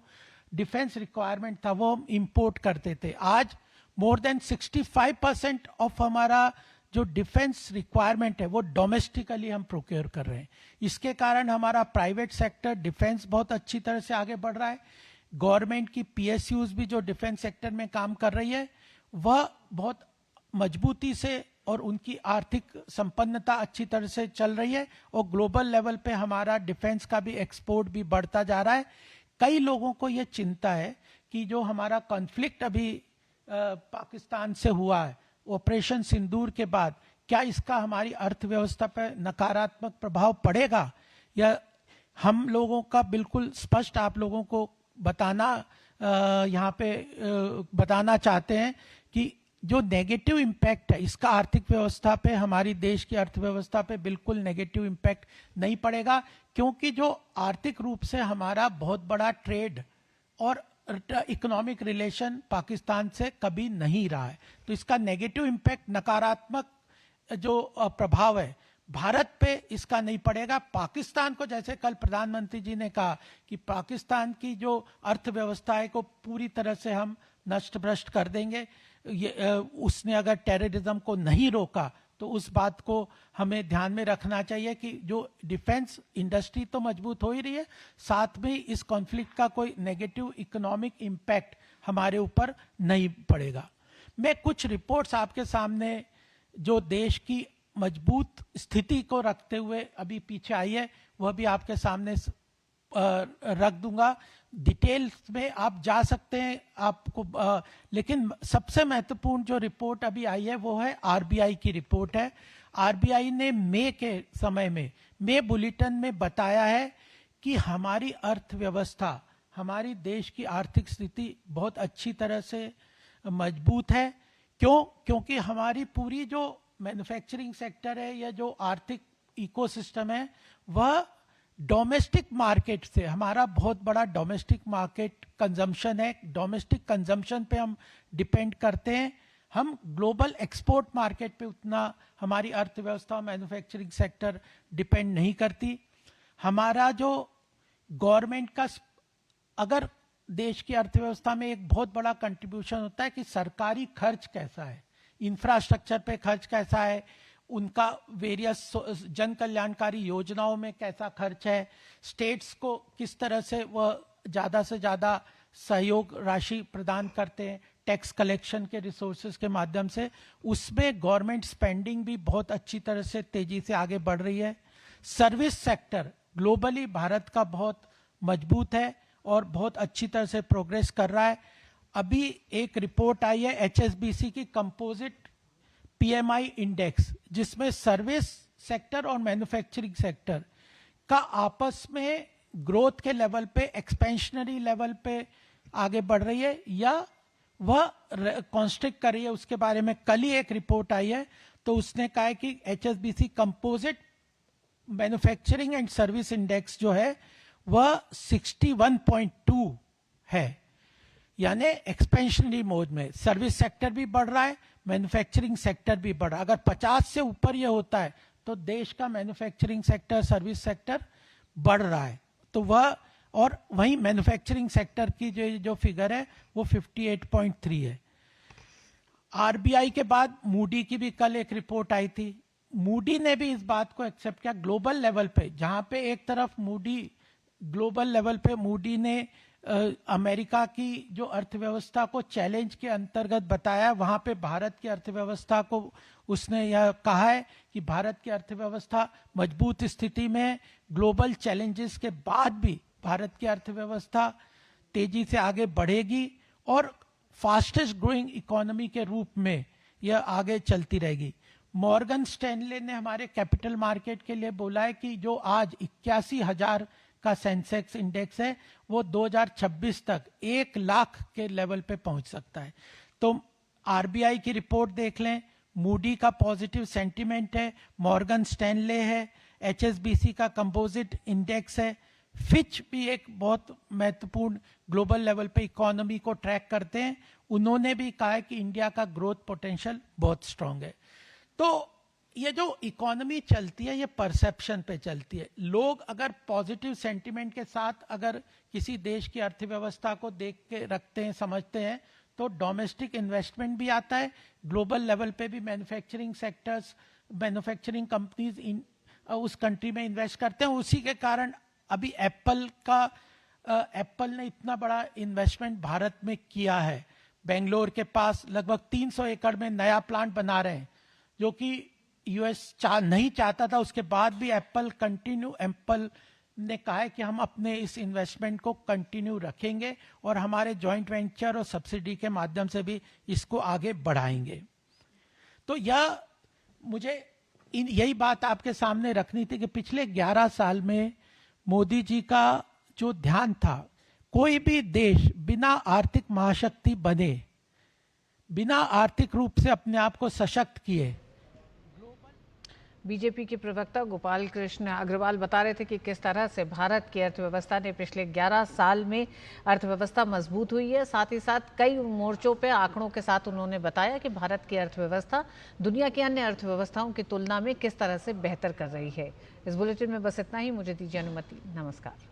डिफेंस रिक्वायरमेंट था वो हम इंपोर्ट करते थे। आज मोर देन 65% ऑफ हमारा जो डिफेंस रिक्वायरमेंट है वो डोमेस्टिकली हम प्रोक्योर कर रहे हैं। इसके कारण हमारा प्राइवेट सेक्टर डिफेंस बहुत अच्छी तरह से आगे बढ़ रहा है। गवर्नमेंट की पीएसयूज भी जो डिफेंस सेक्टर में काम कर रही है वह बहुत मजबूती से और उनकी आर्थिक संपन्नता अच्छी तरह से चल रही है और ग्लोबल लेवल पे हमारा डिफेंस का भी एक्सपोर्ट भी बढ़ता जा रहा है। कई लोगों को ये चिंता है कि जो हमारा कॉन्फ्लिक्ट अभी पाकिस्तान से हुआ है, ऑपरेशन सिंदूर के बाद, क्या इसका हमारी अर्थव्यवस्था पर नकारात्मक प्रभाव पड़ेगा? या हम लोगों का बिल्कुल स्पष्ट आप लोगों को बताना यहाँ पे बताना चाहते हैं कि जो नेगेटिव इम्पैक्ट है इसका आर्थिक व्यवस्था पे, हमारी देश की अर्थव्यवस्था पे बिल्कुल नेगेटिव इम्पैक्ट नहीं पड़ेगा, क्योंकि जो आर्थिक रूप से हमारा बहुत बड़ा ट्रेड और इकोनॉमिक रिलेशन पाकिस्तान से कभी नहीं रहा है। तो इसका नेगेटिव इम्पैक्ट, नकारात्मक जो प्रभाव है भारत पे इसका नहीं पड़ेगा। पाकिस्तान को, जैसे कल प्रधानमंत्री जी ने कहा कि पाकिस्तान की जो अर्थव्यवस्था है को पूरी तरह से हम नष्ट भ्रष्ट कर देंगे। उसने अगर टेररिज्म को नहीं रोका तो उस बात को हमें ध्यान में रखना चाहिए कि जो डिफेंस इंडस्ट्री तो मजबूत हो ही रही है, साथ में इस कॉन्फ्लिक्ट का कोई नेगेटिव इकोनॉमिक इम्पैक्ट हमारे ऊपर नहीं पड़ेगा। मैं कुछ रिपोर्ट्स आपके सामने जो देश की मजबूत स्थिति को रखते हुए अभी पीछे आई है वह भी आपके सामने रख दूंगा। डिटेल्स में आप जा सकते हैं आपको, लेकिन सबसे महत्वपूर्ण जो रिपोर्ट अभी आई है वो है आरबीआई की रिपोर्ट है। आरबीआई ने मई के समय में, मई बुलेटिन में बताया है कि हमारी अर्थव्यवस्था, हमारी देश की आर्थिक स्थिति बहुत अच्छी तरह से मजबूत है। क्यों? क्योंकि हमारी पूरी जो मैन्युफैक्चरिंग सेक्टर है या जो आर्थिक इकोसिस्टम है वह डोमेस्टिक मार्केट से, हमारा बहुत बड़ा डोमेस्टिक मार्केट कंजम्पशन है, डोमेस्टिक कंजम्पशन पे हम डिपेंड करते हैं। हम ग्लोबल एक्सपोर्ट मार्केट पे उतना हमारी अर्थव्यवस्था मैन्युफैक्चरिंग सेक्टर डिपेंड नहीं करती। हमारा जो गवर्नमेंट का, अगर देश की अर्थव्यवस्था में एक बहुत बड़ा कंट्रीब्यूशन होता है कि सरकारी खर्च कैसा है, इंफ्रास्ट्रक्चर पे खर्च कैसा है, उनका वेरियस जन कल्याणकारी योजनाओं में कैसा खर्च है, स्टेट्स को किस तरह से वह ज़्यादा से ज़्यादा सहयोग राशि प्रदान करते हैं टैक्स कलेक्शन के रिसोर्सेज के माध्यम से, उसमें गवर्नमेंट स्पेंडिंग भी बहुत अच्छी तरह से तेजी से आगे बढ़ रही है। सर्विस सेक्टर ग्लोबली भारत का बहुत मजबूत है और बहुत अच्छी तरह से प्रोग्रेस कर रहा है। अभी एक रिपोर्ट आई है HSBC की कंपोजिट PMI इंडेक्स, जिसमें सर्विस सेक्टर और मैन्युफैक्चरिंग सेक्टर का आपस में ग्रोथ के लेवल पे, एक्सपेंशनरी लेवल पे आगे बढ़ रही है या वह कॉन्स्ट्रिक्ट कर रही है, उसके बारे में कल ही एक रिपोर्ट आई है। तो उसने कहा है कि HSBC composite manufacturing and service index जो है वह 61.2 है, यानी एक्सपेंशनरी मोड में सर्विस सेक्टर भी बढ़ रहा है, मैन्युफैक्चरिंग सेक्टर भी बढ़ रहा है। अगर 50 से ऊपर ये होता है तो देश का मैन्युफैक्चरिंग सेक्टर, सर्विस सेक्टर बढ़ रहा है। तो वह, और वहीं मैन्युफैक्चरिंग सेक्टर की जो फिगर है वो 58.3 है। RBI के बाद मूडी की भी कल एक रिपोर्ट आई थी। मूडी ने भी इस बात को एक्सेप्ट किया ग्लोबल लेवल पे, जहां पे एक तरफ मूडी ग्लोबल लेवल पे मूडी ने अमेरिका की जो अर्थव्यवस्था को चैलेंज के अंतर्गत बताया, वहां पे भारत की अर्थव्यवस्था को उसने यह कहा है कि भारत की अर्थव्यवस्था मजबूत स्थिति में, ग्लोबल चैलेंजेस के बाद भी भारत की अर्थव्यवस्था तेजी से आगे बढ़ेगी और फास्टेस्ट ग्रोइंग इकोनॉमी के रूप में यह आगे चलती रहेगी। मॉर्गन स्टैनले ने हमारे कैपिटल मार्केट के लिए बोला है कि जो आज 81,000 का सेंसेक्स इंडेक्स है वो 2026 तक 1 लाख के लेवल पे पहुंच सकता है। तो RBI की रिपोर्ट देख लें, मूडी का पॉजिटिव सेंटिमेंट है, मॉर्गन स्टैनले है, HSBC का कंपोजिट इंडेक्स है, फिच भी एक बहुत महत्वपूर्ण ग्लोबल लेवल पे इकोनॉमी को ट्रैक करते हैं, उन्होंने भी कहा है कि इंडिया का ग्रोथ पोटेंशियल बहुत स्ट्रांग है। तो ये जो इकोनॉमी चलती है ये परसेप्शन पे चलती है। लोग अगर पॉजिटिव सेंटिमेंट के साथ अगर किसी देश की अर्थव्यवस्था को देख के रखते हैं, समझते हैं, तो डोमेस्टिक इन्वेस्टमेंट भी आता है, ग्लोबल लेवल पे भी मैन्युफैक्चरिंग सेक्टर्स, मैन्युफैक्चरिंग कंपनीज उस कंट्री में इन्वेस्ट करते हैं। उसी के कारण अभी एप्पल ने इतना बड़ा इन्वेस्टमेंट भारत में किया है। बेंगलोर के पास लगभग 300 एकड़ में नया प्लांट बना रहे हैं, जो कि यूएस नहीं चाहता था। उसके बाद भी एप्पल ने कहा है कि हम अपने इस इन्वेस्टमेंट को कंटिन्यू रखेंगे और हमारे जॉइंट वेंचर और सब्सिडी के माध्यम से भी इसको आगे बढ़ाएंगे। तो यह मुझे यही बात आपके सामने रखनी थी कि पिछले 11 साल में मोदी जी का जो ध्यान था, कोई भी देश बिना आर्थिक महाशक्ति बने, बिना आर्थिक रूप से अपने आप को सशक्त किए। बीजेपी के प्रवक्ता गोपाल कृष्ण अग्रवाल बता रहे थे कि किस तरह से भारत की अर्थव्यवस्था ने पिछले 11 साल में अर्थव्यवस्था मजबूत हुई है। साथ ही साथ कई मोर्चों पे आंकड़ों के साथ उन्होंने बताया कि भारत की अर्थव्यवस्था दुनिया की अन्य अर्थव्यवस्थाओं की तुलना में किस तरह से बेहतर कर रही है। इस बुलेटिन में बस इतना ही। मुझे दीजिए अनुमति। नमस्कार।